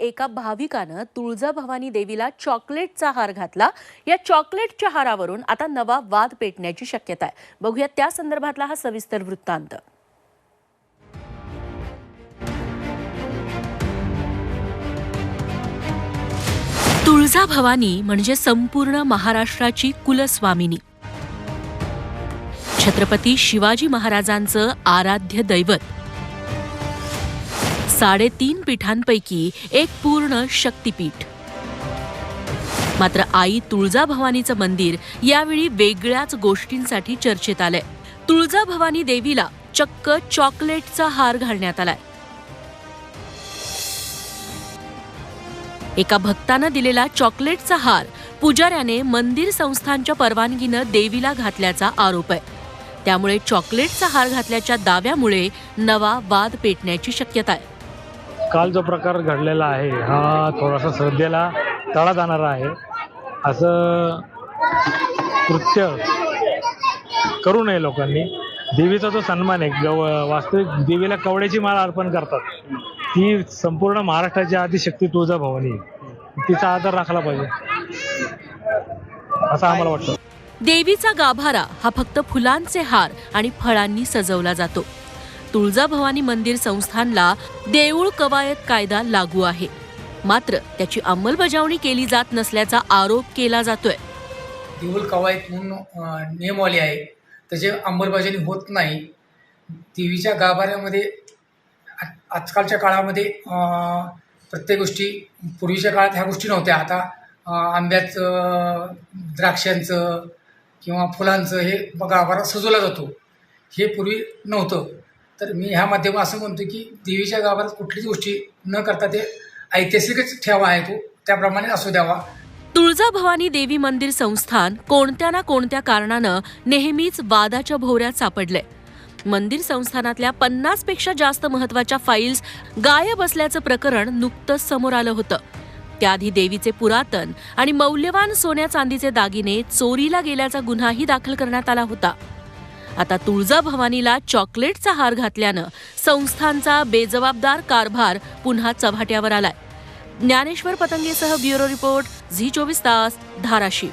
एका भाविकानं तुळजाभवानी देवीला चॉकलेटचा हार घातला। या चॉकलेटच्या हारावरून आता नवा वाद पेटण्याची शक्यता आहे। बघूया त्या संदर्भातला हा सविस्तर वृत्तांत। तुळजाभवानी म्हणजे संपूर्ण महाराष्ट्राची कुलस्वामिनी, छत्रपती शिवाजी महाराजांचं आराध्य दैवत, 3.5 पीठांपैकी एक पूर्ण शक्तिपीठ। मात्र आई तुळजाभवानीचं मंदिर यावेळी वेगळ्याच गोष्टींसाठी चर्चेत आलंय। तुळजाभवानी देवीला चक्क चॉकलेटचा हार घालण्यात आलाय। एका भक्तानं दिलेला चॉकलेटचा हार पुजाऱ्याने मंदिर संस्थांच्या परवानगीनं देवीला घातल्याचा आरोप आहे। त्यामुळे चॉकलेटचा हार घातल्याच्या दाव्यामुळे नवा वाद पेटण्याची शक्यता आहे। काल जो प्रकार घडलेला आहे हा थोडासा श्रद्धेला तडा जाणारा आहे। असं कृत्य करू नये लोकांनी। देवीचा जो सन्मान आहे, वास्तविक देवीला कवड्याची माळ अर्पण करतात, ती संपूर्ण महाराष्ट्राची आदिशक्ती तुळजाभवानी, तिचा आदर राखला पाहिजे असं आम्हाला वाटतं। देवीचा गाभारा हा फक्त फुलांचे हार आणि फळांनी सजवला जातो। तुळजाभवानी मंदिर संस्थानला देऊळ कवायत कायदा लागू आहे, मात्र त्याची अंमलबजावणी केली जात नसल्याचा आरोप केला जातोय। देऊळ कवायत म्हणून नियमावली आहे, त्याची अंमलबजावणी होत नाही। देवीच्या गाभाऱ्यामध्ये आजकालच्या काळामध्ये प्रत्येक गोष्टी, पूर्वीच्या काळात ह्या गोष्टी नव्हत्या। आता आंब्याचं, द्राक्षांचं किंवा फुलांचं हे गाभारा सजवला जातो, हे पूर्वी नव्हतं। तर मी ह्या माध्यमात असं म्हणतो की देवीच्या गाभाऱ्यात कुठलीच गोष्टी न करता ते ऐतिहासिकच ठेवा आहे, तो त्याप्रमाणे असू द्यावा। तुळजाभवानी देवी मंदिर संस्थान कोणत्या ना कोणत्या कारणानं नेहमीच वादाच्या भोवऱ्यात सापडलंय। मंदिर संस्थानातल्या 50 पेक्षा जास्त महत्वाच्या फाईल्स गायब असल्याचं प्रकरण नुकतंच समोर आलं होतं। त्याआधी देवीचे पुरातन आणि मौल्यवान सोन्या चांदीचे दागिने चोरीला गेल्याचा गुन्हाही दाखल करण्यात आला होता। आता तुळजाभवानीला चॉकलेटचा हार घातल्यानं संस्थांचा बेजबाबदार कारभार पुन्हा चव्हाट्यावर आलाय। ज्ञानेश्वर पतंगेसह ब्युरो रिपोर्ट, झी 24 तास, धाराशिव।